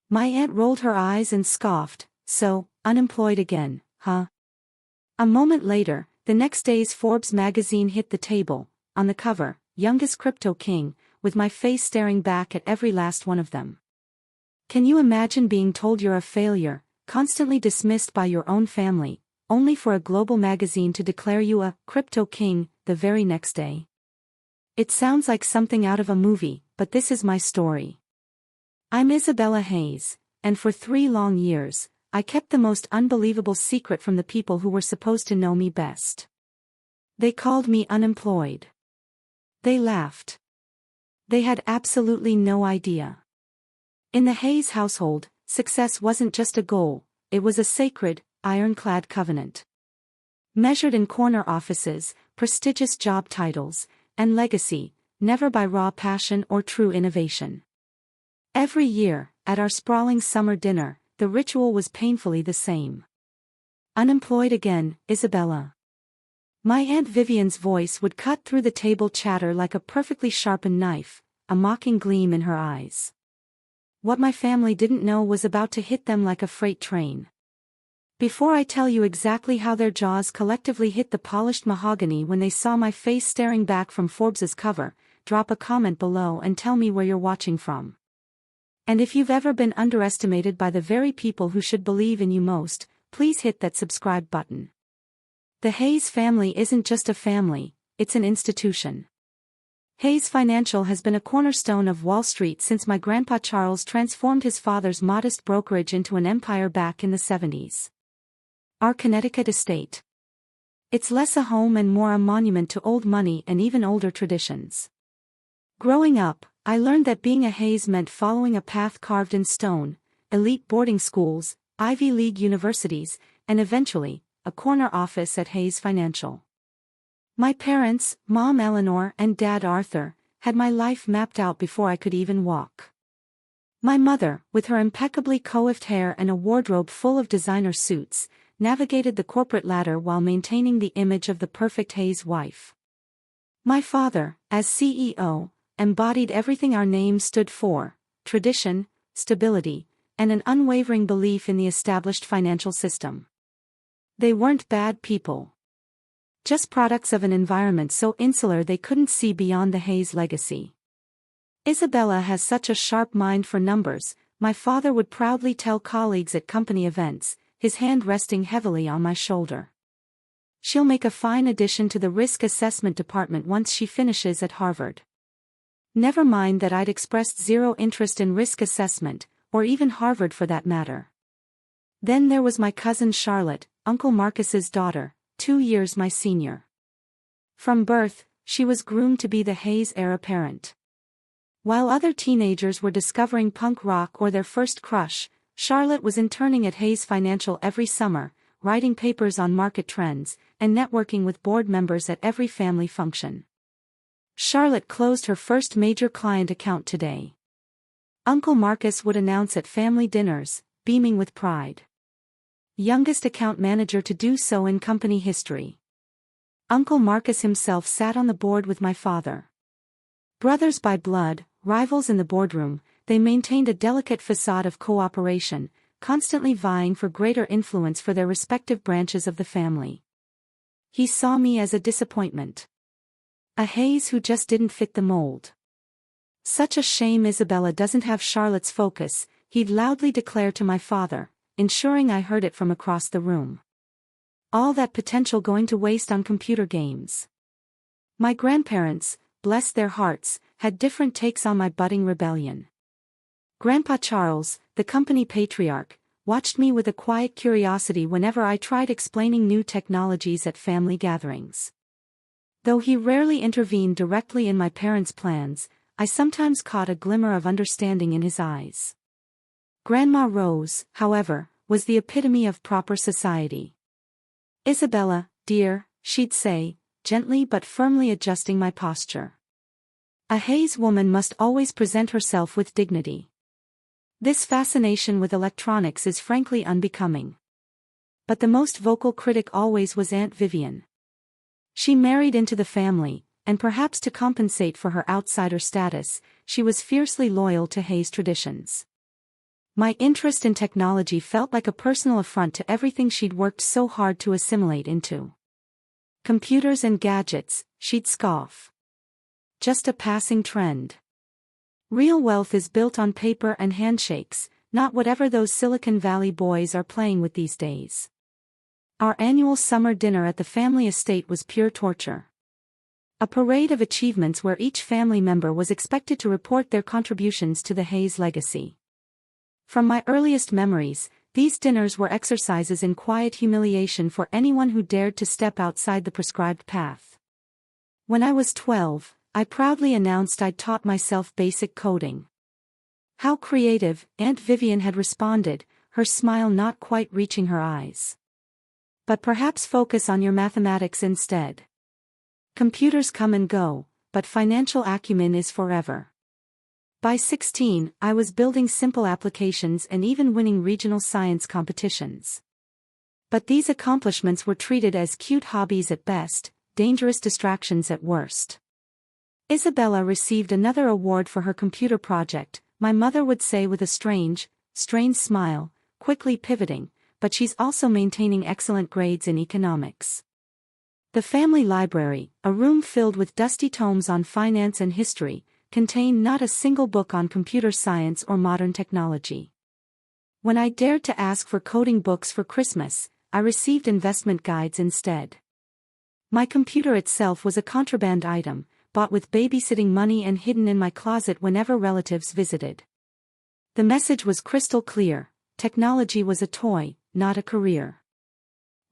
My aunt rolled her eyes and scoffed. So, unemployed again, huh? A moment later, the next day's Forbes magazine hit the table. On the cover, youngest crypto king, with my face staring back at every last one of them. Can you imagine being told you're a failure, constantly dismissed by your own family, only for a global magazine to declare you a crypto king the very next day? It sounds like something out of a movie, but this is my story. I'm Isabella Hayes, and for 3 long years, I kept the most unbelievable secret from the people who were supposed to know me best. They called me unemployed. They laughed. They had absolutely no idea. In the Hayes household, success wasn't just a goal, it was a sacred, ironclad covenant. Measured in corner offices, prestigious job titles, and legacy, never by raw passion or true innovation. Every year, at our sprawling summer dinner, the ritual was painfully the same. Unemployed again, Isabella. My Aunt Vivian's voice would cut through the table chatter like a perfectly sharpened knife, a mocking gleam in her eyes. What my family didn't know was about to hit them like a freight train. Before I tell you exactly how their jaws collectively hit the polished mahogany when they saw my face staring back from Forbes's cover, drop a comment below and tell me where you're watching from. And if you've ever been underestimated by the very people who should believe in you most, please hit that subscribe button. The Hayes family isn't just a family, it's an institution. Hayes Financial has been a cornerstone of Wall Street since my grandpa Charles transformed his father's modest brokerage into an empire back in the 70s. Our Connecticut estate. It's less a home and more a monument to old money and even older traditions. Growing up, I learned that being a Hayes meant following a path carved in stone, elite boarding schools, Ivy League universities, and eventually, a corner office at Hayes Financial. My parents, Mom Eleanor and Dad Arthur, had my life mapped out before I could even walk. My mother, with her impeccably coiffed hair and a wardrobe full of designer suits, navigated the corporate ladder while maintaining the image of the perfect Hayes wife. My father, as CEO, embodied everything our name stood for: tradition, stability, and an unwavering belief in the established financial system. They weren't bad people. Just products of an environment so insular they couldn't see beyond the Hayes legacy. Isabella has such a sharp mind for numbers, my father would proudly tell colleagues at company events, his hand resting heavily on my shoulder. She'll make a fine addition to the risk assessment department once she finishes at Harvard. Never mind that I'd expressed zero interest in risk assessment, or even Harvard for that matter. Then there was my cousin Charlotte, Uncle Marcus's daughter, 2 years my senior. From birth, she was groomed to be the Hayes heir apparent. While other teenagers were discovering punk rock or their first crush, Charlotte was interning at Hayes Financial every summer, writing papers on market trends, and networking with board members at every family function. Charlotte closed her first major client account today. Uncle Marcus would announce at family dinners, beaming with pride. Youngest account manager to do so in company history. Uncle Marcus himself sat on the board with my father. Brothers by blood, rivals in the boardroom, they maintained a delicate facade of cooperation, constantly vying for greater influence for their respective branches of the family. He saw me as a disappointment. A Hayes who just didn't fit the mold. Such a shame Isabella doesn't have Charlotte's focus, he'd loudly declare to my father, ensuring I heard it from across the room. All that potential going to waste on computer games. My grandparents, bless their hearts, had different takes on my budding rebellion. Grandpa Charles, the company patriarch, watched me with a quiet curiosity whenever I tried explaining new technologies at family gatherings. Though he rarely intervened directly in my parents' plans, I sometimes caught a glimmer of understanding in his eyes. Grandma Rose, however, was the epitome of proper society. "Isabella, dear," she'd say, gently but firmly adjusting my posture. A Hayes woman must always present herself with dignity. This fascination with electronics is frankly unbecoming. But the most vocal critic always was Aunt Vivian. She married into the family, and perhaps to compensate for her outsider status, she was fiercely loyal to Hayes traditions. My interest in technology felt like a personal affront to everything she'd worked so hard to assimilate into. Computers and gadgets, she'd scoff. Just a passing trend. Real wealth is built on paper and handshakes, not whatever those Silicon Valley boys are playing with these days. Our annual summer dinner at the family estate was pure torture. A parade of achievements where each family member was expected to report their contributions to the Hayes legacy. From my earliest memories, these dinners were exercises in quiet humiliation for anyone who dared to step outside the prescribed path. When I was 12, I proudly announced I'd taught myself basic coding. How creative, Aunt Vivian had responded, her smile not quite reaching her eyes. But perhaps focus on your mathematics instead. Computers come and go, but financial acumen is forever. By 16, I was building simple applications and even winning regional science competitions. But these accomplishments were treated as cute hobbies at best, dangerous distractions at worst. Isabella received another award for her computer project, my mother would say with a strained smile, quickly pivoting, but she's also maintaining excellent grades in economics. The family library, a room filled with dusty tomes on finance and history, contained not a single book on computer science or modern technology. When I dared to ask for coding books for Christmas, I received investment guides instead. My computer itself was a contraband item, bought with babysitting money and hidden in my closet whenever relatives visited. The message was crystal clear: technology was a toy, not a career.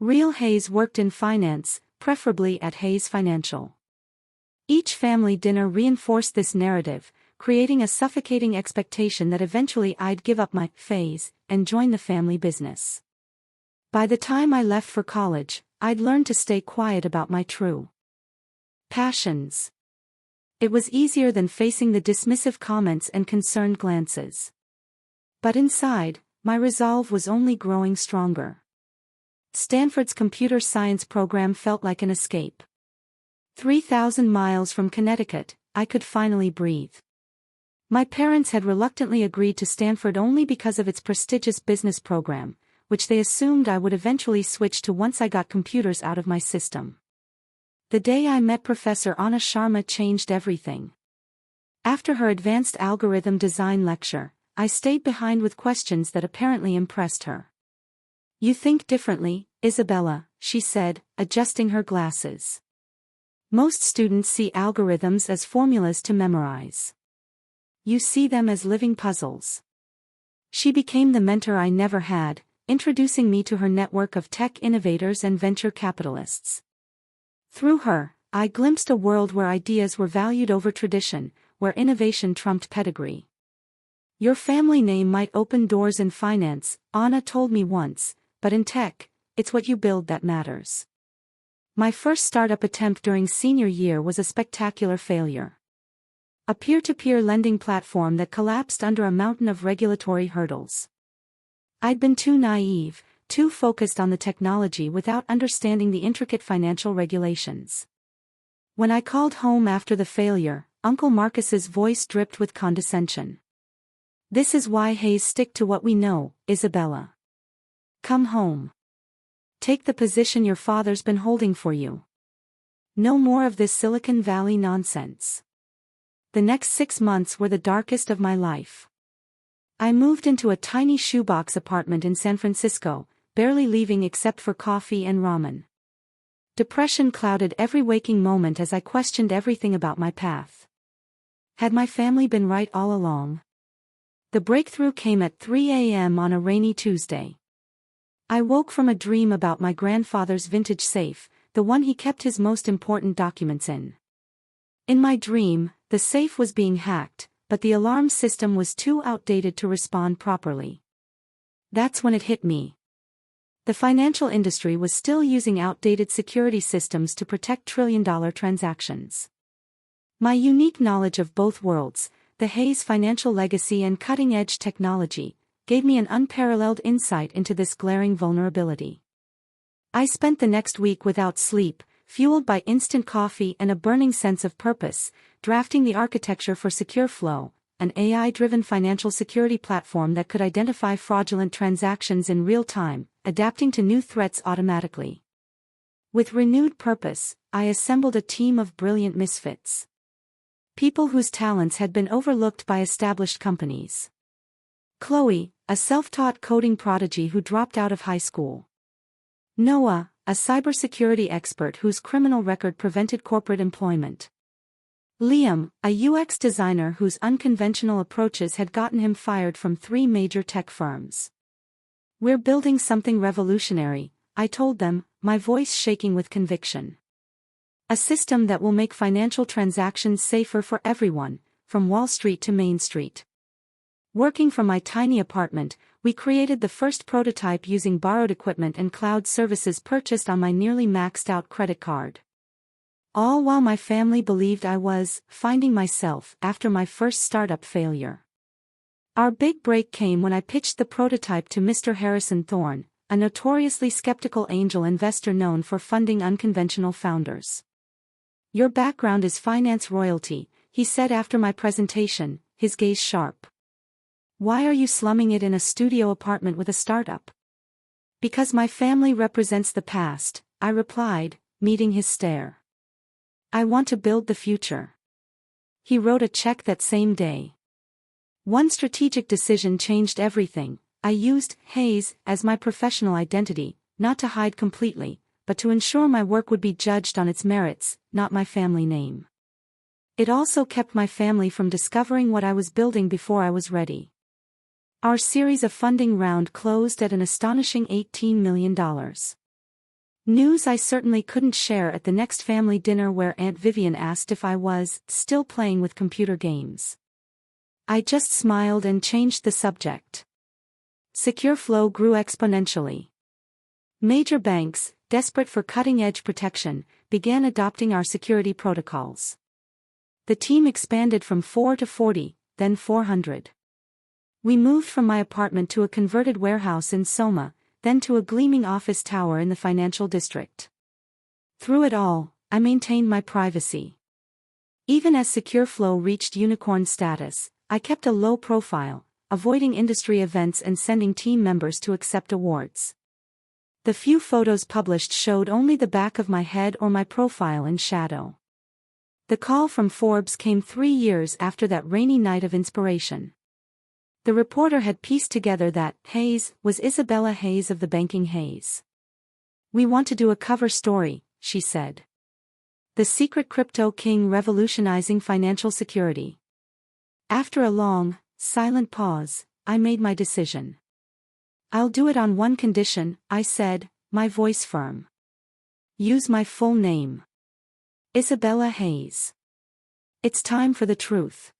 Real Hayes worked in finance, preferably at Hayes Financial. Each family dinner reinforced this narrative, creating a suffocating expectation that eventually I'd give up my phase and join the family business. By the time I left for college, I'd learned to stay quiet about my true passions. It was easier than facing the dismissive comments and concerned glances. But inside, my resolve was only growing stronger. Stanford's computer science program felt like an escape. 3,000 miles from Connecticut, I could finally breathe. My parents had reluctantly agreed to Stanford only because of its prestigious business program, which they assumed I would eventually switch to once I got computers out of my system. The day I met Professor Anna Sharma changed everything. After her advanced algorithm design lecture, I stayed behind with questions that apparently impressed her. "You think differently, Isabella," she said, adjusting her glasses. "Most students see algorithms as formulas to memorize. You see them as living puzzles." She became the mentor I never had, introducing me to her network of tech innovators and venture capitalists. Through her, I glimpsed a world where ideas were valued over tradition, where innovation trumped pedigree. "Your family name might open doors in finance," Anna told me once, "but in tech, it's what you build that matters." My first startup attempt during senior year was a spectacular failure. A peer-to-peer lending platform that collapsed under a mountain of regulatory hurdles. I'd been too naive, too focused on the technology without understanding the intricate financial regulations. When I called home after the failure, Uncle Marcus's voice dripped with condescension. "This is why Hayes stick to what we know, Isabella. Come home. Take the position your father's been holding for you. No more of this Silicon Valley nonsense." The next 6 months were the darkest of my life. I moved into a tiny shoebox apartment in San Francisco, barely leaving except for coffee and ramen. Depression clouded every waking moment as I questioned everything about my path. Had my family been right all along? The breakthrough came at 3 a.m. on a rainy Tuesday. I woke from a dream about my grandfather's vintage safe, the one he kept his most important documents in. In my dream, the safe was being hacked, but the alarm system was too outdated to respond properly. That's when it hit me. The financial industry was still using outdated security systems to protect trillion-dollar transactions. My unique knowledge of both worlds, the Hayes financial legacy and cutting-edge technology, gave me an unparalleled insight into this glaring vulnerability. I spent the next week without sleep, fueled by instant coffee and a burning sense of purpose, drafting the architecture for secure flow, an AI-driven financial security platform that could identify fraudulent transactions in real time, adapting to new threats automatically. With renewed purpose, I assembled a team of brilliant misfits. People whose talents had been overlooked by established companies. Chloe, a self-taught coding prodigy who dropped out of high school. Noah, a cybersecurity expert whose criminal record prevented corporate employment. Liam, a UX designer whose unconventional approaches had gotten him fired from 3 major tech firms. "We're building something revolutionary," I told them, my voice shaking with conviction. "A system that will make financial transactions safer for everyone, from Wall Street to Main Street." Working from my tiny apartment, we created the first prototype using borrowed equipment and cloud services purchased on my nearly maxed-out credit card. All while my family believed I was finding myself after my first startup failure. Our big break came when I pitched the prototype to Mr. Harrison Thorne, a notoriously skeptical angel investor known for funding unconventional founders. "Your background is finance royalty," he said after my presentation, his gaze sharp. "Why are you slumming it in a studio apartment with a startup?" "Because my family represents the past," I replied, meeting his stare. "I want to build the future." He wrote a check that same day. One strategic decision changed everything. I used Hayes as my professional identity, not to hide completely, but to ensure my work would be judged on its merits, not my family name. It also kept my family from discovering what I was building before I was ready. Our series of funding round closed at an astonishing $18 million. News I certainly couldn't share at the next family dinner where Aunt Vivian asked if I was still playing with computer games. I just smiled and changed the subject. Secure Flow grew exponentially. Major banks, desperate for cutting-edge protection, began adopting our security protocols. The team expanded from 4 to 40, then 400. We moved from my apartment to a converted warehouse in Soma, then to a gleaming office tower in the financial district. Through it all, I maintained my privacy. Even as Secure Flow reached unicorn status, I kept a low profile, avoiding industry events and sending team members to accept awards. The few photos published showed only the back of my head or my profile in shadow. The call from Forbes came 3 years after that rainy night of inspiration. The reporter had pieced together that Hayes was Isabella Hayes of the banking haze. "We want to do a cover story," she said. "The secret crypto king revolutionizing financial security." After a long, silent pause, I made my decision. "I'll do it on one condition," I said, my voice firm. "Use my full name. Isabella Hayes. It's time for the truth."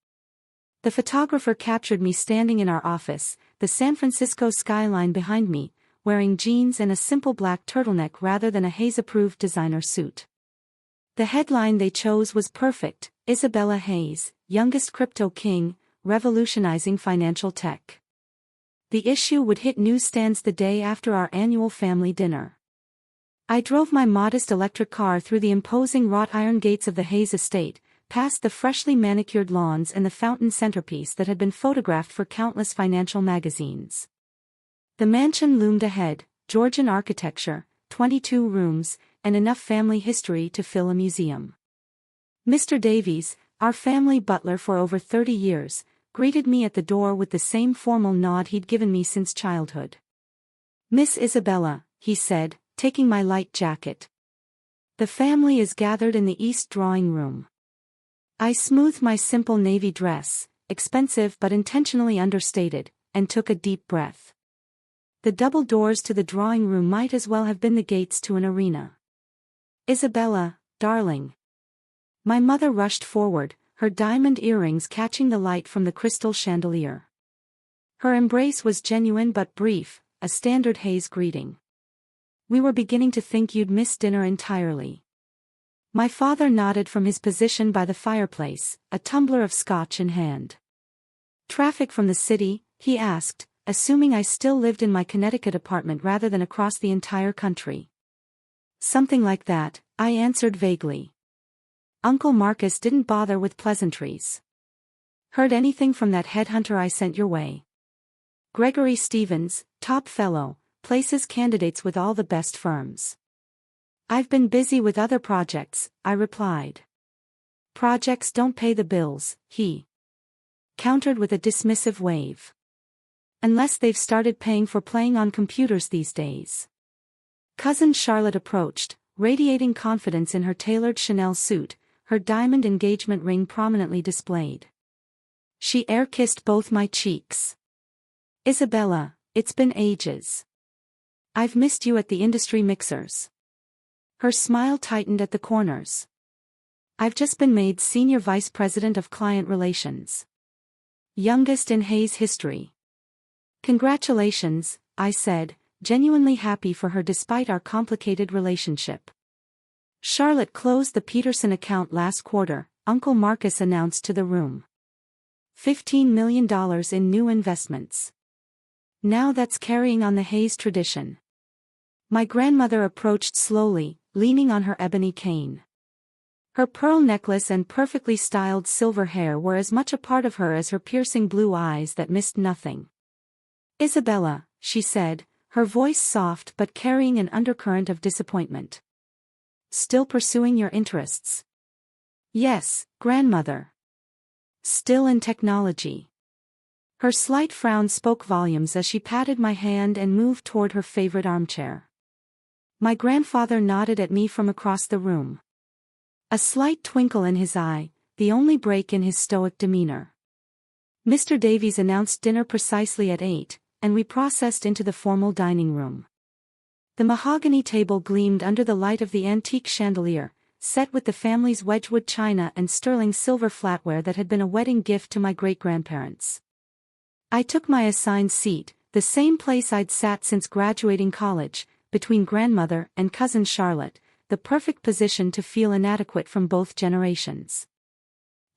The photographer captured me standing in our office, the San Francisco skyline behind me, wearing jeans and a simple black turtleneck rather than a Hayes-approved designer suit. The headline they chose was perfect: Isabella Hayes, youngest crypto king, revolutionizing financial tech. The issue would hit newsstands the day after our annual family dinner. I drove my modest electric car through the imposing wrought iron gates of the Hayes estate, past the freshly manicured lawns and the fountain centerpiece that had been photographed for countless financial magazines. The mansion loomed ahead, Georgian architecture, 22 rooms, and enough family history to fill a museum. Mr. Davies, our family butler for over 30 years, greeted me at the door with the same formal nod he'd given me since childhood. "Miss Isabella," he said, taking my light jacket. "The family is gathered in the east drawing room." I smoothed my simple navy dress, expensive but intentionally understated, and took a deep breath. The double doors to the drawing room might as well have been the gates to an arena. "Isabella, darling." My mother rushed forward, her diamond earrings catching the light from the crystal chandelier. Her embrace was genuine but brief, a standard Hayes greeting. "We were beginning to think you'd missed dinner entirely." My father nodded from his position by the fireplace, a tumbler of scotch in hand. "Traffic from the city?" he asked, assuming I still lived in my Connecticut apartment rather than across the entire country. "Something like that," I answered vaguely. Uncle Marcus didn't bother with pleasantries. Heard anything from that headhunter I sent your way? Gregory Stevens, top fellow, places candidates with all the best firms. I've been busy with other projects, I replied. Projects don't pay the bills, he countered with a dismissive wave. Unless they've started paying for playing on computers these days. Cousin Charlotte approached, radiating confidence in her tailored Chanel suit, her diamond engagement ring prominently displayed. She air-kissed both my cheeks. Isabella, it's been ages. I've missed you at the industry mixers. Her smile tightened at the corners. I've just been made Senior Vice President of Client Relations. Youngest in Hayes history. Congratulations, I said, genuinely happy for her despite our complicated relationship. Charlotte closed the Peterson account last quarter, Uncle Marcus announced to the room. $15 million in new investments. Now that's carrying on the Hayes tradition. My grandmother approached slowly, leaning on her ebony cane. Her pearl necklace and perfectly styled silver hair were as much a part of her as her piercing blue eyes that missed nothing. Isabella, she said, her voice soft but carrying an undercurrent of disappointment. Still pursuing your interests? Yes, grandmother. Still in technology. Her slight frown spoke volumes as she patted my hand and moved toward her favorite armchair. My grandfather nodded at me from across the room. A slight twinkle in his eye, the only break in his stoic demeanor. Mr. Davies announced dinner precisely at 8, and we processed into the formal dining room. The mahogany table gleamed under the light of the antique chandelier, set with the family's Wedgwood china and sterling silver flatware that had been a wedding gift to my great-grandparents. I took my assigned seat, the same place I'd sat since graduating college, between grandmother and cousin Charlotte, the perfect position to feel inadequate from both generations.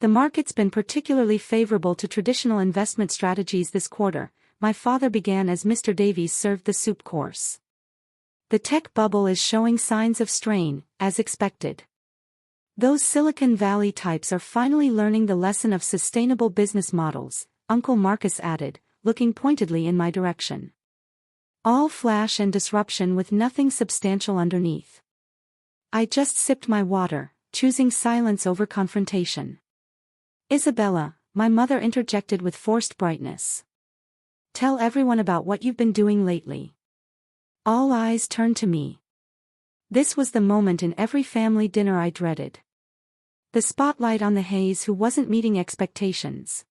The market's been particularly favorable to traditional investment strategies this quarter, my father began as Mr. Davies served the soup course. The tech bubble is showing signs of strain, as expected. Those Silicon Valley types are finally learning the lesson of sustainable business models, Uncle Marcus added, looking pointedly in my direction. All flash and disruption with nothing substantial underneath. I just sipped my water, choosing silence over confrontation. Isabella, my mother interjected with forced brightness. Tell everyone about what you've been doing lately. All eyes turned to me. This was the moment in every family dinner I dreaded. The spotlight on the Hayes who wasn't meeting expectations.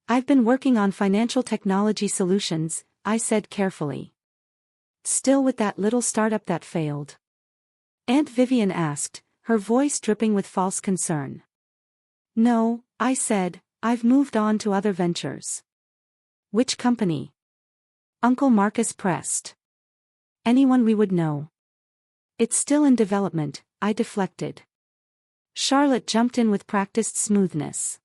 I've been working on financial technology solutions, I said carefully. Still with that little startup that failed? Aunt Vivian asked, her voice dripping with false concern. No, I said, I've moved on to other ventures. Which company? Uncle Marcus pressed. Anyone we would know. It's still in development, I deflected. Charlotte jumped in with practiced smoothness.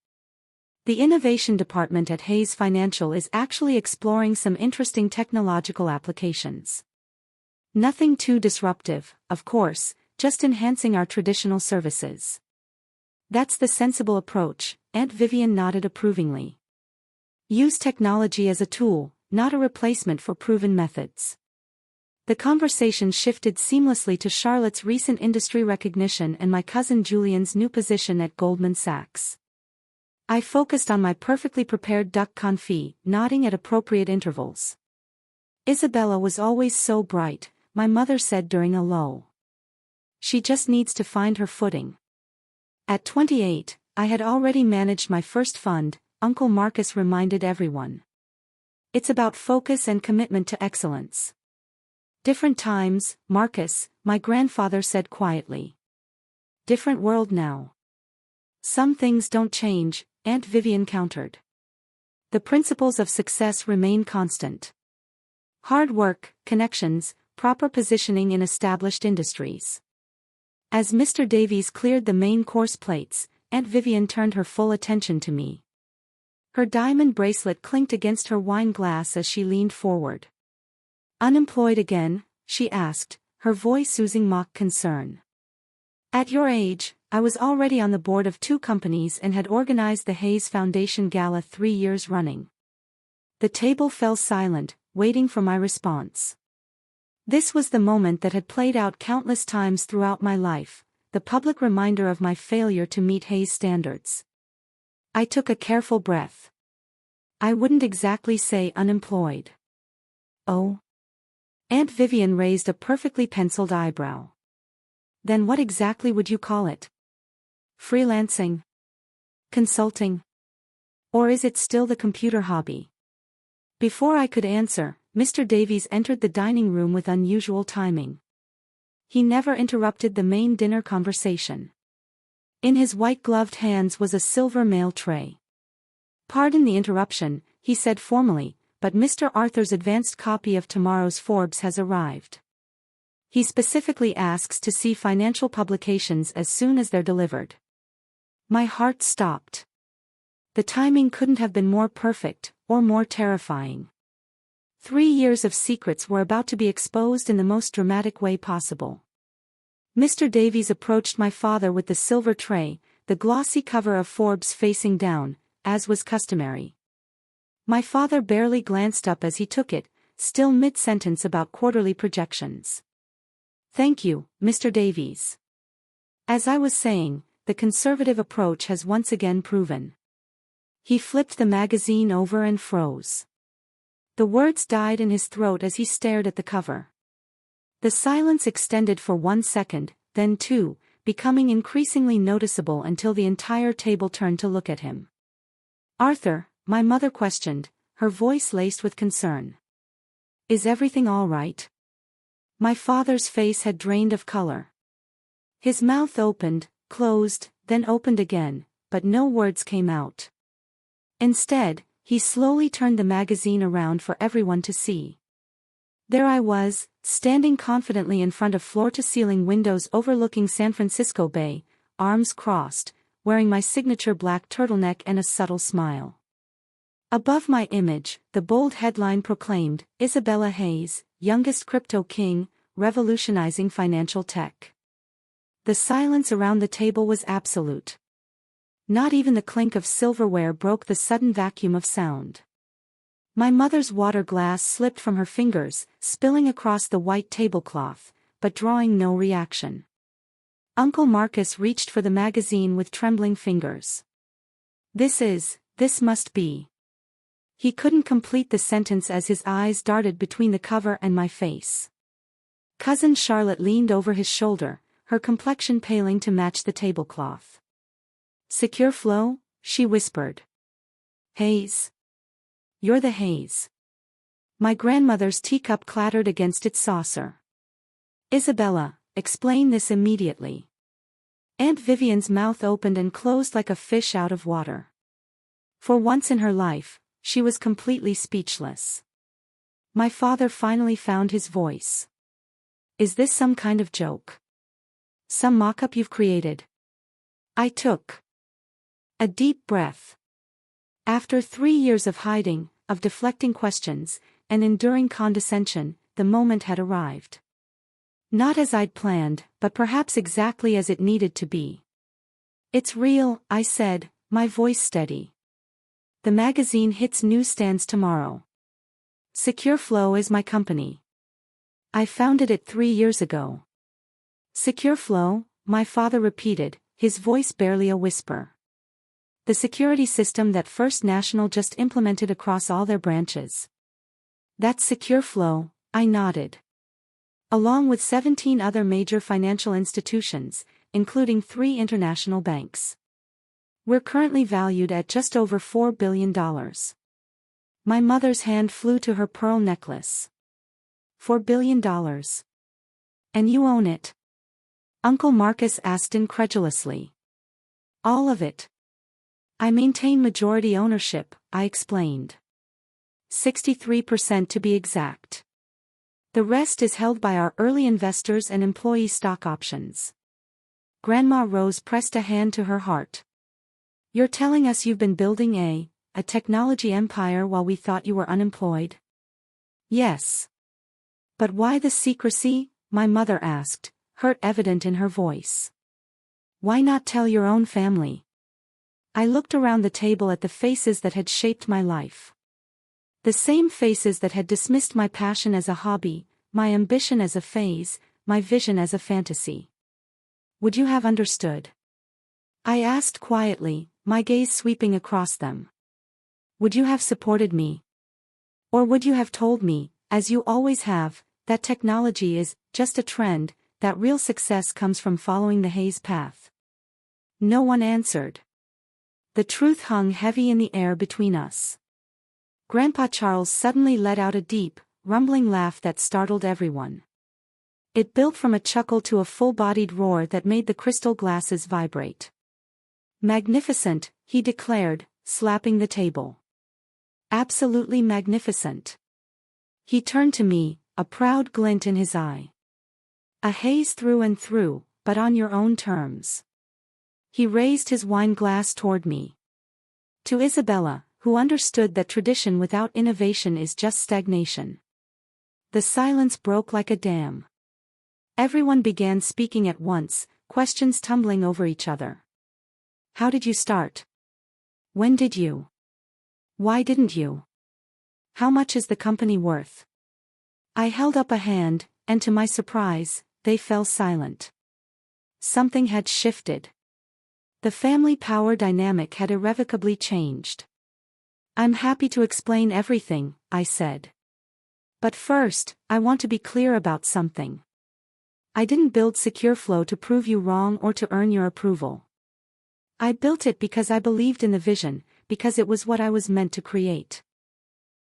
The innovation department at Hayes Financial is actually exploring some interesting technological applications. Nothing too disruptive, of course, just enhancing our traditional services. That's the sensible approach, Aunt Vivian nodded approvingly. Use technology as a tool, not a replacement for proven methods. The conversation shifted seamlessly to Charlotte's recent industry recognition and my cousin Julian's new position at Goldman Sachs. I focused on my perfectly prepared duck confit, nodding at appropriate intervals. Isabella was always so bright, my mother said during a lull. She just needs to find her footing. At 28, I had already managed my first fund, Uncle Marcus reminded everyone. It's about focus and commitment to excellence. Different times, Marcus, my grandfather said quietly. Different world now. Some things don't change, Aunt Vivian countered. The principles of success remain constant. Hard work, connections, proper positioning in established industries. As Mr. Davies cleared the main course plates, Aunt Vivian turned her full attention to me. Her diamond bracelet clinked against her wine glass as she leaned forward. Unemployed again? She asked, her voice oozing mock concern. At your age, I was already on the board of 2 companies and had organized the Hayes Foundation Gala 3 years running. The table fell silent, waiting for my response. This was the moment that had played out countless times throughout my life, the public reminder of my failure to meet Hayes standards. I took a careful breath. I wouldn't exactly say unemployed. Oh? Aunt Vivian raised a perfectly penciled eyebrow. Then what exactly would you call it? Freelancing? Consulting? Or is it still the computer hobby? Before I could answer, Mr. Davies entered the dining room with unusual timing. He never interrupted the main dinner conversation. In his white-gloved hands was a silver mail tray. "Pardon the interruption," he said formally, "but Mr. Arthur's advanced copy of tomorrow's Forbes has arrived. He specifically asks to see financial publications as soon as they're delivered." My heart stopped. The timing couldn't have been more perfect, or more terrifying. 3 years of secrets were about to be exposed in the most dramatic way possible. Mr. Davies approached my father with the silver tray, the glossy cover of Forbes facing down, as was customary. My father barely glanced up as he took it, still mid-sentence about quarterly projections. "Thank you, Mr. Davies. As I was saying, the conservative approach has once again proven." He flipped the magazine over and froze. The words died in his throat as he stared at the cover. The silence extended for 1 second, then 2, becoming increasingly noticeable until the entire table turned to look at him. "Arthur," my mother questioned, her voice laced with concern. "Is everything all right?" My father's face had drained of color. His mouth opened, closed, then opened again, but no words came out. Instead, he slowly turned the magazine around for everyone to see. There I was, standing confidently in front of floor-to-ceiling windows overlooking San Francisco Bay, arms crossed, wearing my signature black turtleneck and a subtle smile. Above my image, the bold headline proclaimed, "Isabella Hayes, youngest crypto king, revolutionizing financial tech." The silence around the table was absolute. Not even the clink of silverware broke the sudden vacuum of sound. My mother's water glass slipped from her fingers, spilling across the white tablecloth, but drawing no reaction. Uncle Marcus reached for the magazine with trembling fingers. This must be. He couldn't complete the sentence as his eyes darted between the cover and my face. Cousin Charlotte leaned over his shoulder, her complexion paling to match the tablecloth. "Secure flow?" she whispered. "Hayes. You're the Hayes." My grandmother's teacup clattered against its saucer. "Isabella, explain this immediately." Aunt Vivian's mouth opened and closed like a fish out of water. For once in her life, she was completely speechless. My father finally found his voice. "Is this some kind of joke? Some mock-up you've created?" I took a deep breath. After 3 years of hiding, of deflecting questions, and enduring condescension, the moment had arrived. Not as I'd planned, but perhaps exactly as it needed to be. "It's real," I said, my voice steady. "The magazine hits newsstands tomorrow. Secure Flow is my company. I founded it 3 years ago." "Secure Flow," my father repeated, his voice barely a whisper. "The security system that First National just implemented across all their branches." "That's Secure Flow," I nodded. "Along with 17 other major financial institutions, including 3 international banks. We're currently valued at just over $4 billion. My mother's hand flew to her pearl necklace. $4 billion. "And you own it?" Uncle Marcus asked incredulously. "All of it. I maintain majority ownership," I explained. 63% to be exact. The rest is held by our early investors and employee stock options. Grandma Rose pressed a hand to her heart. "You're telling us you've been building a technology empire while we thought you were unemployed?" "Yes." "But why the secrecy?" my mother asked, hurt evident in her voice. Why not tell your own family? I looked around the table at the faces that had shaped my life. The same faces that had dismissed my passion as a hobby, my ambition as a phase, my vision as a fantasy. Would you have understood? I asked quietly, my gaze sweeping across them. Would you have supported me? Or would you have told me, as you always have, that technology is just a trend, that real success comes from following the Hayes path? No one answered. The truth hung heavy in the air between us. Grandpa Charles suddenly let out a deep, rumbling laugh that startled everyone. It built from a chuckle to a full-bodied roar that made the crystal glasses vibrate. Magnificent, he declared, slapping the table. Absolutely magnificent. He turned to me, a proud glint in his eye. A Hayes through and through, but on your own terms. He raised his wine glass toward me. To Isabella, who understood that tradition without innovation is just stagnation. The silence broke like a dam. Everyone began speaking at once, questions tumbling over each other. How did you start? When did you? Why didn't you? How much is the company worth? I held up a hand, and to my surprise, they fell silent. Something had shifted. The family power dynamic had irrevocably changed. I'm happy to explain everything, I said. But first, I want to be clear about something. I didn't build SecureFlow to prove you wrong or to earn your approval. I built it because I believed in the vision, because it was what I was meant to create.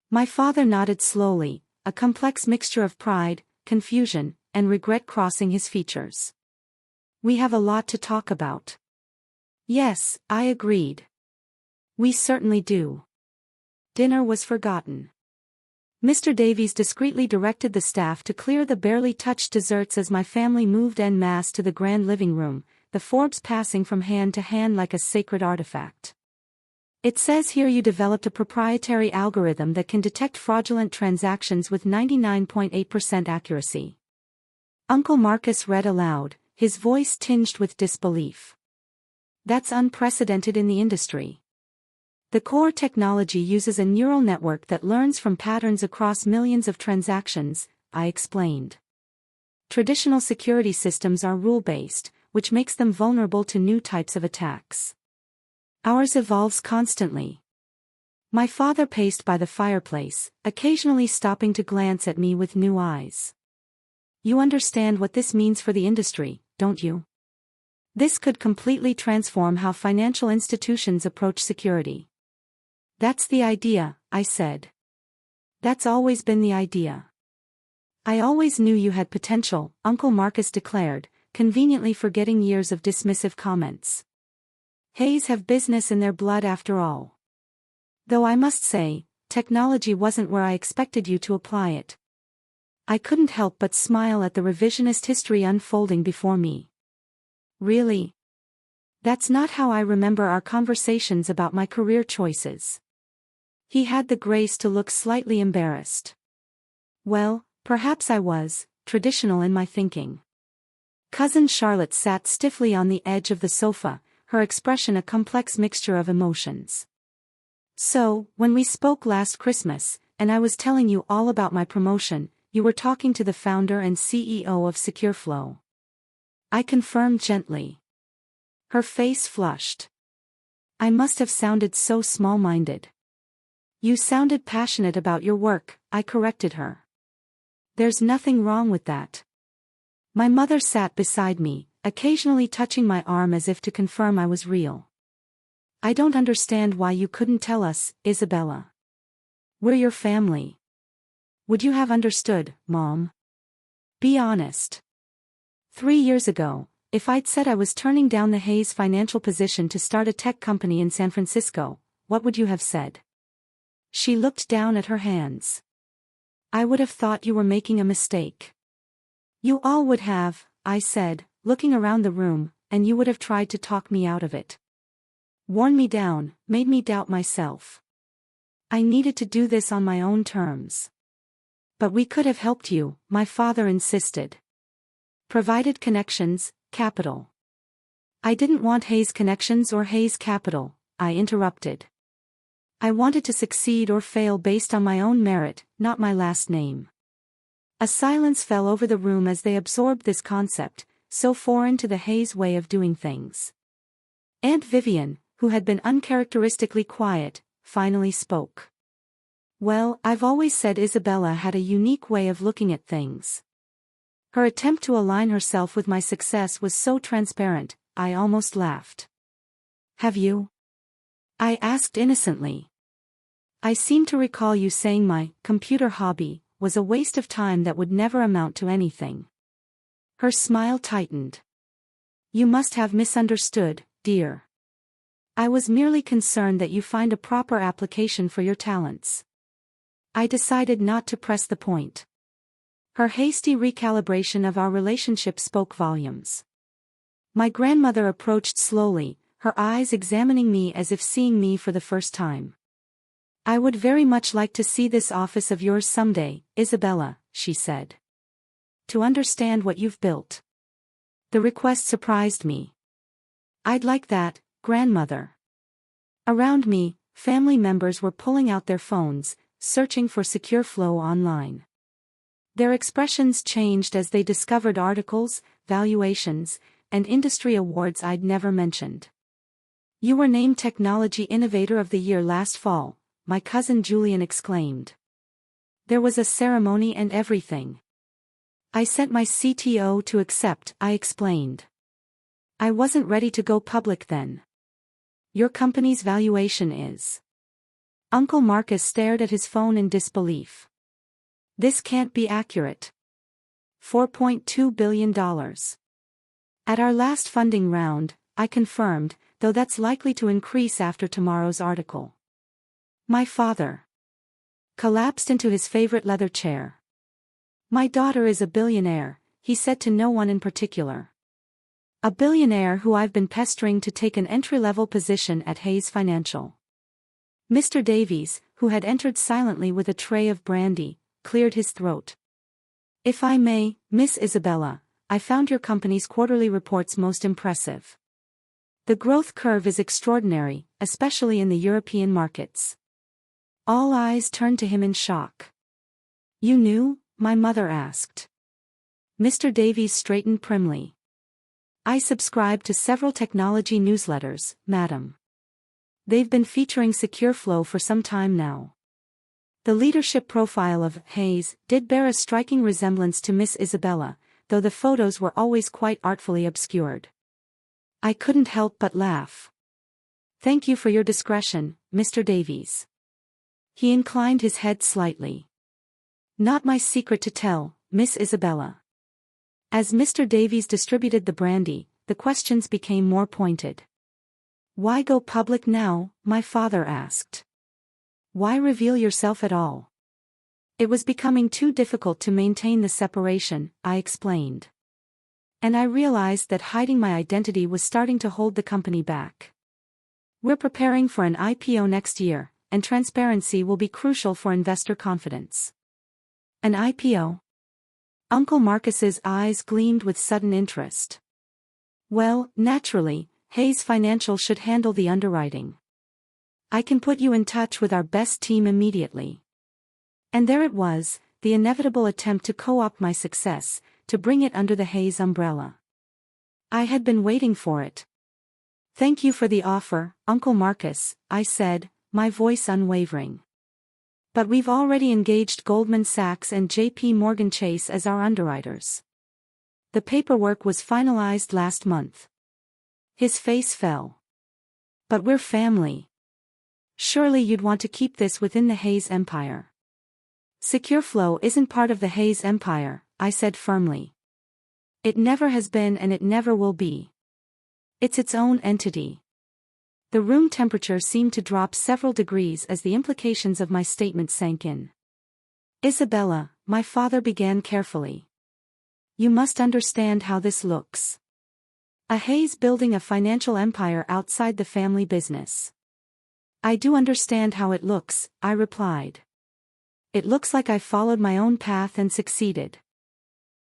My father nodded slowly, a complex mixture of pride, confusion, and regret crossing his features. We have a lot to talk about. Yes, I agreed. We certainly do. Dinner was forgotten. Mr. Davies discreetly directed the staff to clear the barely touched desserts as my family moved en masse to the grand living room, the Forbes passing from hand to hand like a sacred artifact. It says here you developed a proprietary algorithm that can detect fraudulent transactions with 99.8% accuracy. Uncle Marcus read aloud, his voice tinged with disbelief. That's unprecedented in the industry. The core technology uses a neural network that learns from patterns across millions of transactions, I explained. Traditional security systems are rule-based, which makes them vulnerable to new types of attacks. Ours evolves constantly. My father paced by the fireplace, occasionally stopping to glance at me with new eyes. You understand what this means for the industry, don't you? This could completely transform how financial institutions approach security. That's the idea, I said. That's always been the idea. I always knew you had potential, Uncle Marcus declared, conveniently forgetting years of dismissive comments. Hayes have business in their blood after all. Though I must say, technology wasn't where I expected you to apply it. I couldn't help but smile at the revisionist history unfolding before me. Really? That's not how I remember our conversations about my career choices. He had the grace to look slightly embarrassed. Well, perhaps I was traditional in my thinking. Cousin Charlotte sat stiffly on the edge of the sofa, her expression a complex mixture of emotions. So, when we spoke last Christmas, and I was telling you all about my promotion, you were talking to the founder and CEO of SecureFlow. I confirmed gently. Her face flushed. I must have sounded so small-minded. You sounded passionate about your work, I corrected her. There's nothing wrong with that. My mother sat beside me, occasionally touching my arm as if to confirm I was real. I don't understand why you couldn't tell us, Isabella. We're your family. Would you have understood, Mom? Be honest. 3 years ago, if I'd said I was turning down the Hayes financial position to start a tech company in San Francisco, what would you have said? She looked down at her hands. I would have thought you were making a mistake. You all would have, I said, looking around the room, and you would have tried to talk me out of it. Worn me down, made me doubt myself. I needed to do this on my own terms. But we could have helped you, my father insisted. Provided connections, capital. I didn't want Hayes connections or Hayes capital, I interrupted. I wanted to succeed or fail based on my own merit, not my last name. A silence fell over the room as they absorbed this concept, so foreign to the Hayes way of doing things. Aunt Vivian, who had been uncharacteristically quiet, finally spoke. Well, I've always said Isabella had a unique way of looking at things. Her attempt to align herself with my success was so transparent, I almost laughed. Have you? I asked innocently. I seem to recall you saying my computer hobby was a waste of time that would never amount to anything. Her smile tightened. You must have misunderstood, dear. I was merely concerned that you find a proper application for your talents. I decided not to press the point. Her hasty recalibration of our relationship spoke volumes. My grandmother approached slowly, her eyes examining me as if seeing me for the first time. I would very much like to see this office of yours someday, Isabella, she said. To understand what you've built. The request surprised me. I'd like that, grandmother. Around me, family members were pulling out their phones, searching for secure flow online. Their expressions changed as they discovered articles, valuations, and industry awards I'd never mentioned. You were named Technology Innovator of the Year last fall, my cousin Julian exclaimed. There was a ceremony and everything. I sent my CTO to accept, I explained. I wasn't ready to go public then. Your company's valuation is. Uncle Marcus stared at his phone in disbelief. This can't be accurate. $4.2 billion. At our last funding round, I confirmed, though that's likely to increase after tomorrow's article. My father collapsed into his favorite leather chair. My daughter is a billionaire, he said to no one in particular. A billionaire who I've been pestering to take an entry-level position at Hayes Financial. Mr. Davies, who had entered silently with a tray of brandy, cleared his throat. If I may, Miss Isabella, I found your company's quarterly reports most impressive. The growth curve is extraordinary, especially in the European markets. All eyes turned to him in shock. You knew? My mother asked. Mr. Davies straightened primly. I subscribe to several technology newsletters, madam. They've been featuring Secure Flow for some time now. The leadership profile of Hayes did bear a striking resemblance to Miss Isabella, though the photos were always quite artfully obscured. I couldn't help but laugh. Thank you for your discretion, Mr. Davies. He inclined his head slightly. Not my secret to tell, Miss Isabella. As Mr. Davies distributed the brandy, the questions became more pointed. Why go public now? My father asked. Why reveal yourself at all? It was becoming too difficult to maintain the separation, I explained. And I realized that hiding my identity was starting to hold the company back. We're preparing for an IPO next year, and transparency will be crucial for investor confidence. An IPO? Uncle Marcus's eyes gleamed with sudden interest. Well, naturally, Hayes Financial should handle the underwriting. I can put you in touch with our best team immediately. And there it was, the inevitable attempt to co-opt my success, to bring it under the Hayes umbrella. I had been waiting for it. Thank you for the offer, Uncle Marcus, I said, my voice unwavering. But we've already engaged Goldman Sachs and JP Morgan Chase as our underwriters. The paperwork was finalized last month. His face fell. But we're family. Surely you'd want to keep this within the Hayes empire. Secure Flow isn't part of the Hayes empire, I said firmly. It never has been and it never will be. It's its own entity. The room temperature seemed to drop several degrees as the implications of my statement sank in. Isabella, my father began carefully. You must understand how this looks. A Hayes building a financial empire outside the family business. I do understand how it looks, I replied. It looks like I followed my own path and succeeded.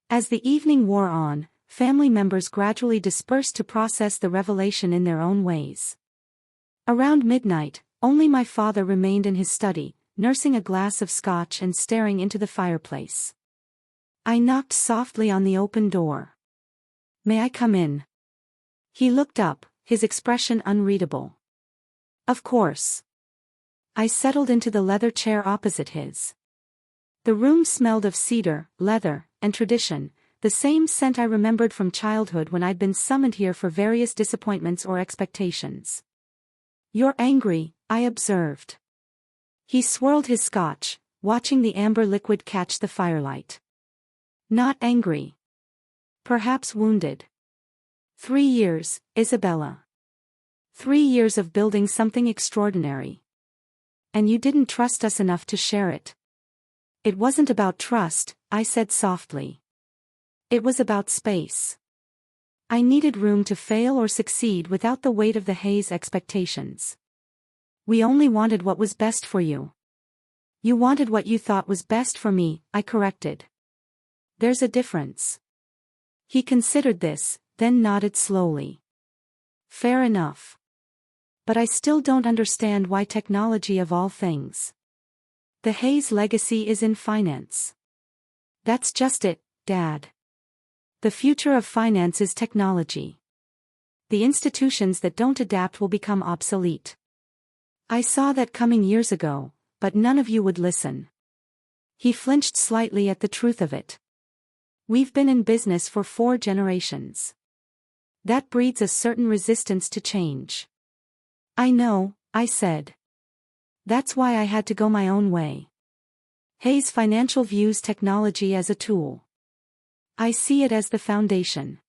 As the evening wore on, family members gradually dispersed to process the revelation in their own ways. Around midnight, only my father remained in his study, nursing a glass of scotch and staring into the fireplace. I knocked softly on the open door. "May I come in?" He looked up, his expression unreadable. "Of course." I settled into the leather chair opposite his. The room smelled of cedar, leather, and tradition, the same scent I remembered from childhood when I'd been summoned here for various disappointments or expectations. "You're angry," I observed. He swirled his scotch, watching the amber liquid catch the firelight. "Not angry. Perhaps wounded. 3 years, Isabella. 3 years of building something extraordinary. And you didn't trust us enough to share it." "It wasn't about trust," I said softly. "It was about space. I needed room to fail or succeed without the weight of the Hayes expectations. We only wanted what was best for you." "You wanted what you thought was best for me," I corrected. "There's a difference." He considered this, then nodded slowly. "Fair enough. But I still don't understand why technology of all things. The Hayes legacy is in finance." "That's just it, Dad. The future of finance is technology. The institutions that don't adapt will become obsolete. I saw that coming years ago, but none of you would listen." He flinched slightly at the truth of it. "We've been in business for 4 generations. That breeds a certain resistance to change." "I know," I said. "That's why I had to go my own way. Hayes Financial views technology as a tool. I see it as the foundation."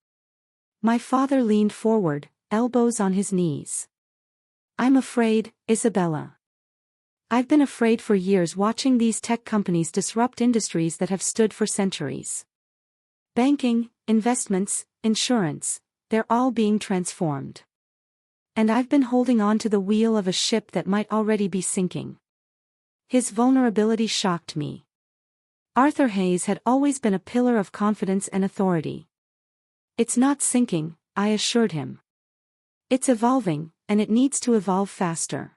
My father leaned forward, elbows on his knees. "I'm afraid, Isabella. I've been afraid for years watching these tech companies disrupt industries that have stood for centuries. Banking, investments, insurance, they're all being transformed. And I've been holding on to the wheel of a ship that might already be sinking." His vulnerability shocked me. Arthur Hayes had always been a pillar of confidence and authority. "It's not sinking," I assured him. "It's evolving, and it needs to evolve faster.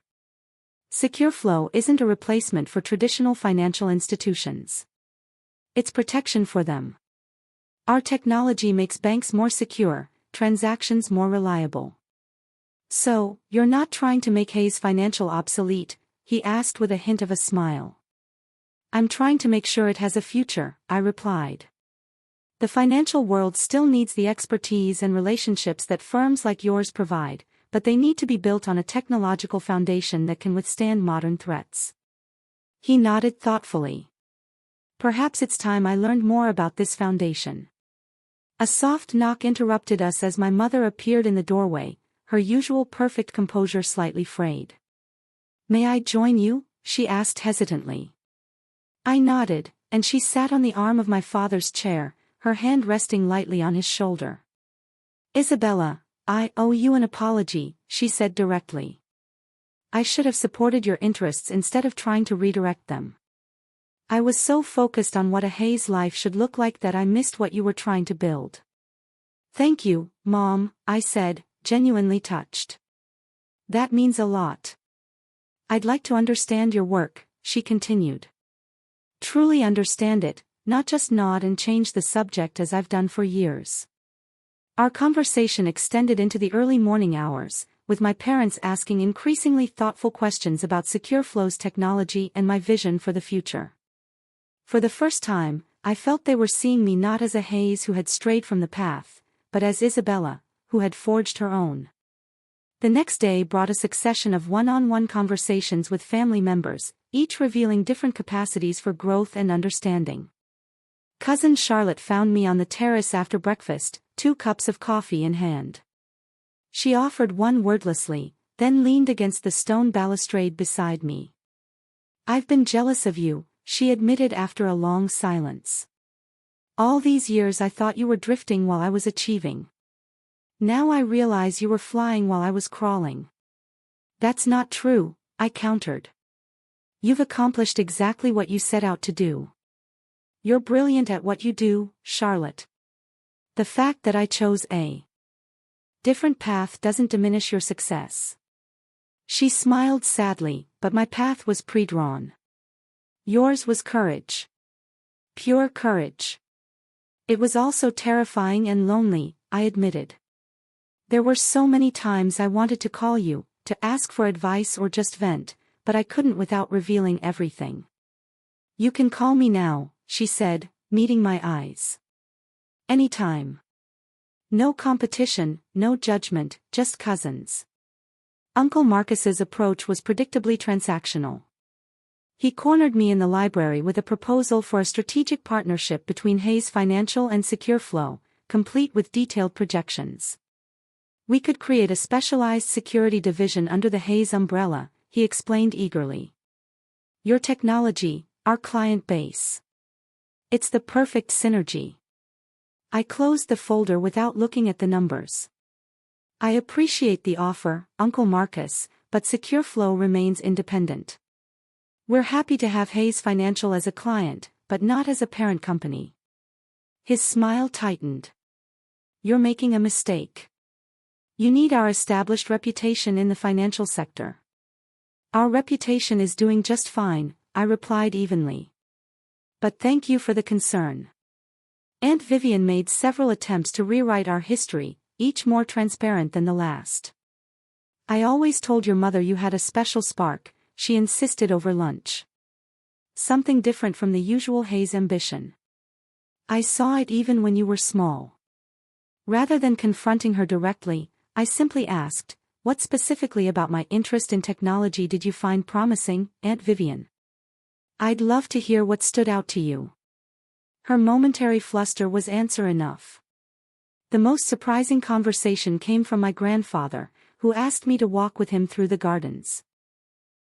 Secure flow isn't a replacement for traditional financial institutions. It's protection for them. Our technology makes banks more secure, transactions more reliable." "So, you're not trying to make Hayes Financial obsolete?" he asked with a hint of a smile. "I'm trying to make sure it has a future," I replied. "The financial world still needs the expertise and relationships that firms like yours provide, but they need to be built on a technological foundation that can withstand modern threats." He nodded thoughtfully. "Perhaps it's time I learned more about this foundation." A soft knock interrupted us as my mother appeared in the doorway, her usual perfect composure slightly frayed. "May I join you?" she asked hesitantly. I nodded, and she sat on the arm of my father's chair, her hand resting lightly on his shoulder. "Isabella, I owe you an apology," she said directly. "I should have supported your interests instead of trying to redirect them. I was so focused on what a Hayes life should look like that I missed what you were trying to build." "Thank you, Mom," I said, genuinely touched. "That means a lot. I'd like to understand your work," she continued. "Truly understand it, not just nod and change the subject as I've done for years." Our conversation extended into the early morning hours, with my parents asking increasingly thoughtful questions about Secure Flow's technology and my vision for the future. For the first time, I felt they were seeing me not as a Hayes who had strayed from the path, but as Isabella, who had forged her own. The next day brought a succession of one-on-one conversations with family members, each revealing different capacities for growth and understanding. Cousin Charlotte found me on the terrace after breakfast, 2 cups of coffee in hand. She offered one wordlessly, then leaned against the stone balustrade beside me. "I've been jealous of you," she admitted after a long silence. "All these years I thought you were drifting while I was achieving. Now I realize you were flying while I was crawling." "That's not true," I countered. "You've accomplished exactly what you set out to do. You're brilliant at what you do, Charlotte." The fact that I chose a different path doesn't diminish your success. She smiled sadly, but my path was pre-drawn. Yours was courage. Pure courage. It was also terrifying and lonely, I admitted. There were so many times I wanted to call you, to ask for advice or just vent, but I couldn't without revealing everything. You can call me now, she said, meeting my eyes. Anytime. No competition, no judgment, just cousins. Uncle Marcus's approach was predictably transactional. He cornered me in the library with a proposal for a strategic partnership between Hayes Financial and Secure Flow, complete with detailed projections. We could create a specialized security division under the Hayes umbrella, he explained eagerly. Your technology, our client base. It's the perfect synergy. I closed the folder without looking at the numbers. I appreciate the offer, Uncle Marcus, but Secure Flow remains independent. We're happy to have Hayes Financial as a client, but not as a parent company. His smile tightened. You're making a mistake. You need our established reputation in the financial sector. Our reputation is doing just fine, I replied evenly. But thank you for the concern. Aunt Vivian made several attempts to rewrite our history, each more transparent than the last. I always told your mother you had a special spark, she insisted over lunch. Something different from the usual Hayes ambition. I saw it even when you were small. Rather than confronting her directly, I simply asked, what specifically about my interest in technology did you find promising, Aunt Vivian? I'd love to hear what stood out to you. Her momentary fluster was answer enough. The most surprising conversation came from my grandfather, who asked me to walk with him through the gardens.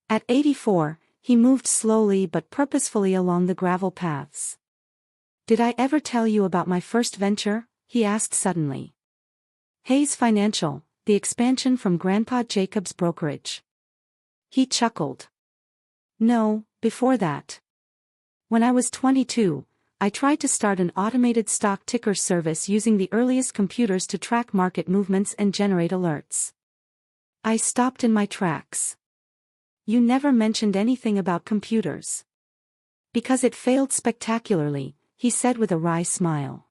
At 84, he moved slowly but purposefully along the gravel paths. Did I ever tell you about my first venture? He asked suddenly. Hayes Financial, the expansion from Grandpa Jacob's brokerage. He chuckled. No, before that. When I was 22, I tried to start an automated stock ticker service using the earliest computers to track market movements and generate alerts. I stopped in my tracks. You never mentioned anything about computers. Because it failed spectacularly, he said with a wry smile.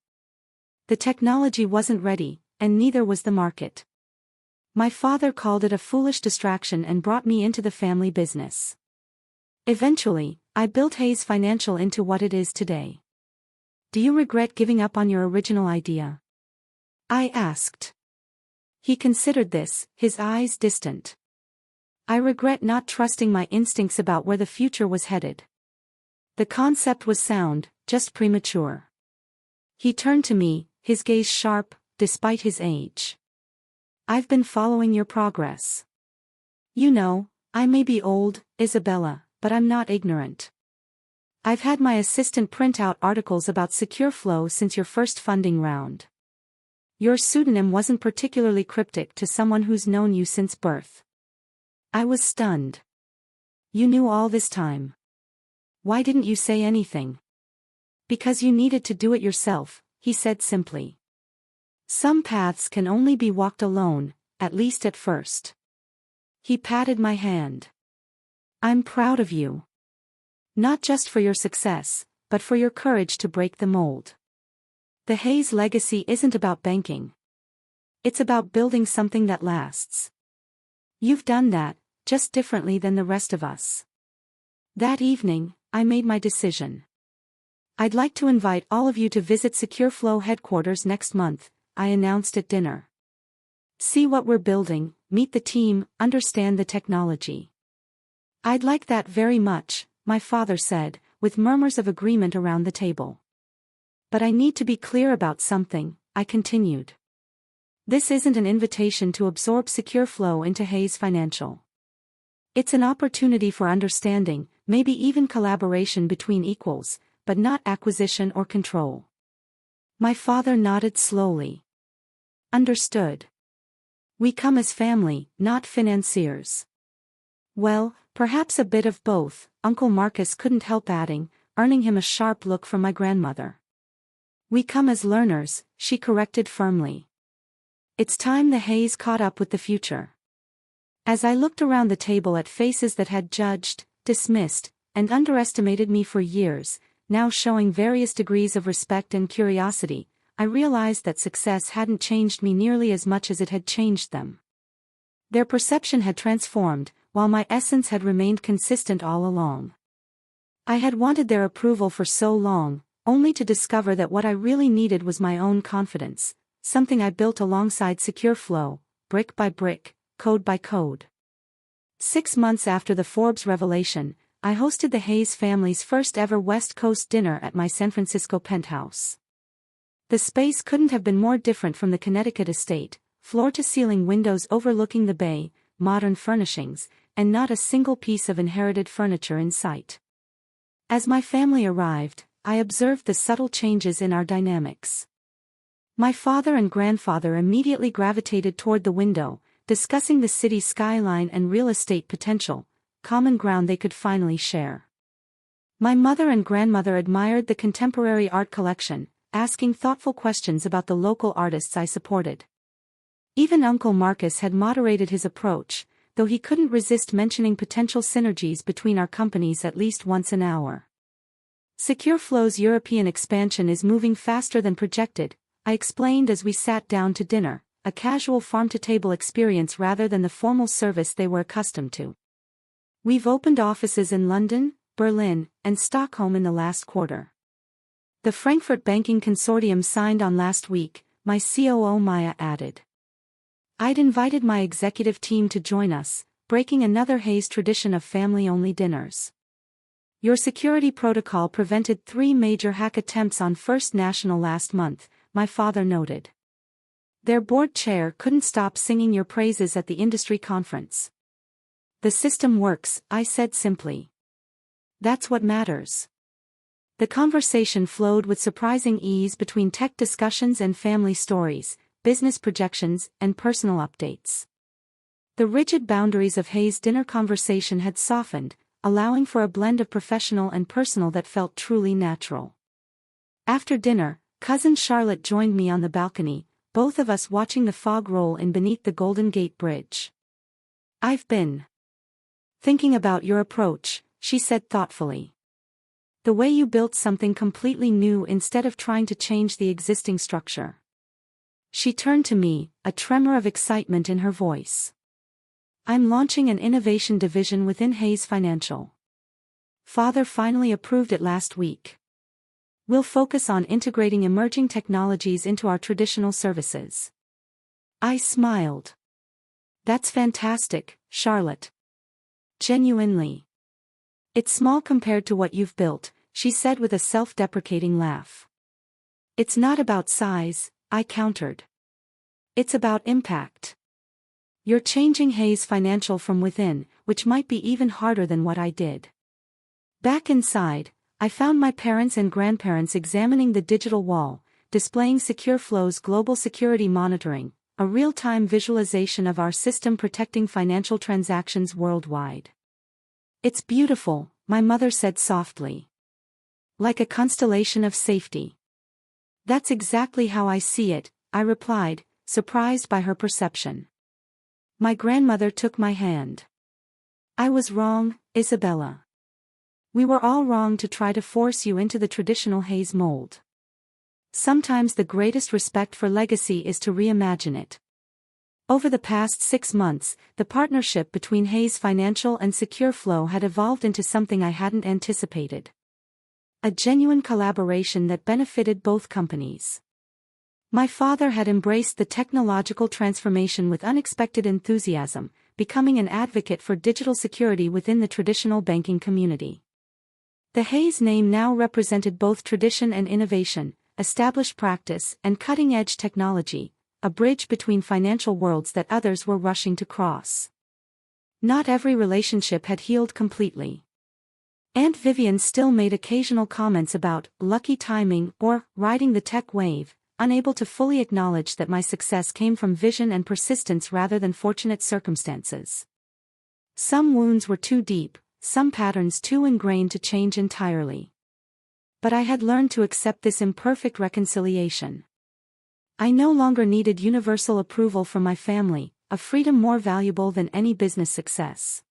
The technology wasn't ready, and neither was the market. My father called it a foolish distraction and brought me into the family business. Eventually, I built Hayes Financial into what it is today. Do you regret giving up on your original idea? I asked. He considered this, his eyes distant. I regret not trusting my instincts about where the future was headed. The concept was sound, just premature. He turned to me, his gaze sharp, despite his age. I've been following your progress. You know, I may be old, Isabella, but I'm not ignorant. I've had my assistant print out articles about Secure Flow since your first funding round. Your pseudonym wasn't particularly cryptic to someone who's known you since birth. I was stunned. You knew all this time. Why didn't you say anything? Because you needed to do it yourself, he said simply. Some paths can only be walked alone, at least at first. He patted my hand. I'm proud of you. Not just for your success, but for your courage to break the mold. The Hayes legacy isn't about banking. It's about building something that lasts. You've done that, just differently than the rest of us. That evening, I made my decision. I'd like to invite all of you to visit Secure Flow headquarters next month, I announced at dinner. See what we're building, meet the team, understand the technology. I'd like that very much, my father said, with murmurs of agreement around the table. But I need to be clear about something, I continued. This isn't an invitation to absorb Secure Flow into Hayes Financial. It's an opportunity for understanding, maybe even collaboration between equals, but not acquisition or control. My father nodded slowly. Understood. We come as family, not financiers. Well, perhaps a bit of both, Uncle Marcus couldn't help adding, earning him a sharp look from my grandmother. We come as learners, she corrected firmly. It's time the Hayes caught up with the future. As I looked around the table at faces that had judged, dismissed, and underestimated me for years, now showing various degrees of respect and curiosity, I realized that success hadn't changed me nearly as much as it had changed them. Their perception had transformed, while my essence had remained consistent all along. I had wanted their approval for so long, only to discover that what I really needed was my own confidence, something I built alongside secure flow, brick by brick, code by code. 6 months after the Forbes revelation, I hosted the Hayes family's first ever West Coast dinner at my San Francisco penthouse. The space couldn't have been more different from the Connecticut estate, floor-to-ceiling windows overlooking the bay, modern furnishings, and not a single piece of inherited furniture in sight. As my family arrived, I observed the subtle changes in our dynamics. My father and grandfather immediately gravitated toward the window, discussing the city's skyline and real estate potential, common ground they could finally share. My mother and grandmother admired the contemporary art collection, asking thoughtful questions about the local artists I supported. Even Uncle Marcus had moderated his approach, though he couldn't resist mentioning potential synergies between our companies at least once an hour. Secure Flow's European expansion is moving faster than projected, I explained as we sat down to dinner, a casual farm-to-table experience rather than the formal service they were accustomed to. We've opened offices in London, Berlin, and Stockholm in the last quarter. The Frankfurt Banking Consortium signed on last week, my COO Maya added. I'd invited my executive team to join us, breaking another Hayes tradition of family-only dinners. Your security protocol prevented 3 major hack attempts on First National last month, my father noted. Their board chair couldn't stop singing your praises at the industry conference. The system works, I said simply. That's what matters. The conversation flowed with surprising ease between tech discussions and family stories, business projections, and personal updates. The rigid boundaries of Hayes' dinner conversation had softened, allowing for a blend of professional and personal that felt truly natural. After dinner, cousin Charlotte joined me on the balcony, both of us watching the fog roll in beneath the Golden Gate Bridge. I've been thinking about your approach, she said thoughtfully. The way you built something completely new instead of trying to change the existing structure. She turned to me, a tremor of excitement in her voice. I'm launching an innovation division within Hayes Financial. Father finally approved it last week. We'll focus on integrating emerging technologies into our traditional services. I smiled. That's fantastic, Charlotte. Genuinely. It's small compared to what you've built, she said with a self-deprecating laugh. It's not about size, I countered. It's about impact. You're changing Hayes Financial from within, which might be even harder than what I did. Back inside, I found my parents and grandparents examining the digital wall, displaying Secure Flow's global security monitoring, a real-time visualization of our system protecting financial transactions worldwide. It's beautiful, my mother said softly. Like a constellation of safety. That's exactly how I see it, I replied, surprised by her perception. My grandmother took my hand. I was wrong, Isabella. We were all wrong to try to force you into the traditional Hayes mold. Sometimes the greatest respect for legacy is to reimagine it. Over the past 6 months, the partnership between Hayes Financial and Secure Flow had evolved into something I hadn't anticipated. A genuine collaboration that benefited both companies. My father had embraced the technological transformation with unexpected enthusiasm, becoming an advocate for digital security within the traditional banking community. The Hayes name now represented both tradition and innovation, established practice and cutting-edge technology, a bridge between financial worlds that others were rushing to cross. Not every relationship had healed completely. Aunt Vivian still made occasional comments about lucky timing or riding the tech wave, unable to fully acknowledge that my success came from vision and persistence rather than fortunate circumstances. Some wounds were too deep, some patterns too ingrained to change entirely. But I had learned to accept this imperfect reconciliation. I no longer needed universal approval from my family, a freedom more valuable than any business success.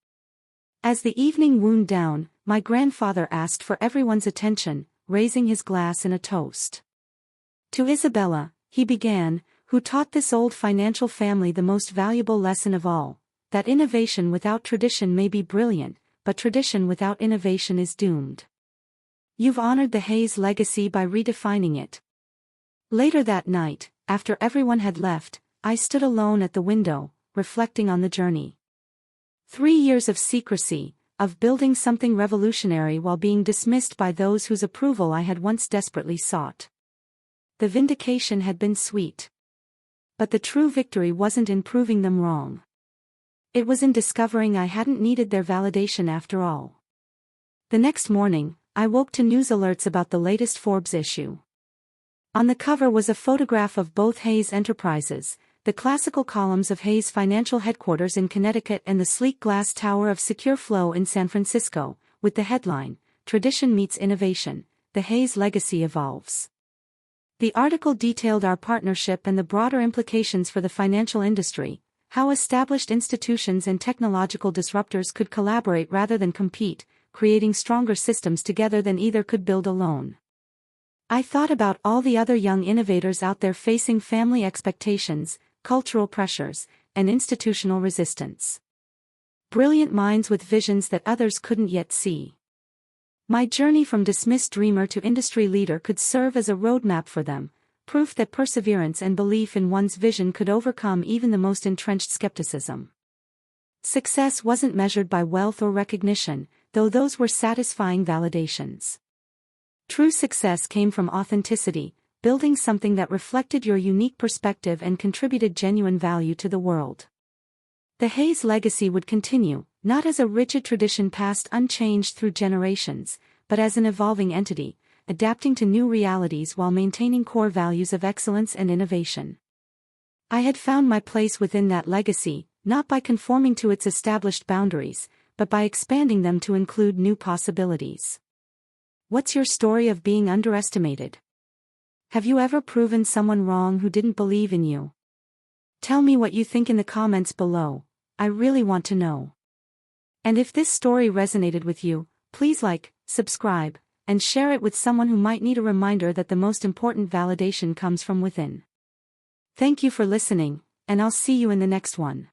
As the evening wound down, my grandfather asked for everyone's attention, raising his glass in a toast. To Isabella, he began, who taught this old financial family the most valuable lesson of all, that innovation without tradition may be brilliant, but tradition without innovation is doomed. You've honored the Hayes legacy by redefining it. Later that night, after everyone had left, I stood alone at the window, reflecting on the journey. 3 years of secrecy, of building something revolutionary while being dismissed by those whose approval I had once desperately sought. The vindication had been sweet. But the true victory wasn't in proving them wrong. It was in discovering I hadn't needed their validation after all. The next morning, I woke to news alerts about the latest Forbes issue. On the cover was a photograph of both Hayes Enterprises, the classical columns of Hayes' financial headquarters in Connecticut and the sleek glass tower of Secure Flow in San Francisco, with the headline, "Tradition Meets Innovation, the Hayes Legacy Evolves." The article detailed our partnership and the broader implications for the financial industry, how established institutions and technological disruptors could collaborate rather than compete, creating stronger systems together than either could build alone. I thought about all the other young innovators out there facing family expectations, cultural pressures, and institutional resistance. Brilliant minds with visions that others couldn't yet see. My journey from dismissed dreamer to industry leader could serve as a roadmap for them, proof that perseverance and belief in one's vision could overcome even the most entrenched skepticism. Success wasn't measured by wealth or recognition, though those were satisfying validations. True success came from authenticity, building something that reflected your unique perspective and contributed genuine value to the world. The Hayes legacy would continue, not as a rigid tradition passed unchanged through generations, but as an evolving entity, adapting to new realities while maintaining core values of excellence and innovation. I had found my place within that legacy, not by conforming to its established boundaries, but by expanding them to include new possibilities. What's your story of being underestimated? Have you ever proven someone wrong who didn't believe in you? Tell me what you think in the comments below. I really want to know. And if this story resonated with you, please like, subscribe, and share it with someone who might need a reminder that the most important validation comes from within. Thank you for listening, and I'll see you in the next one.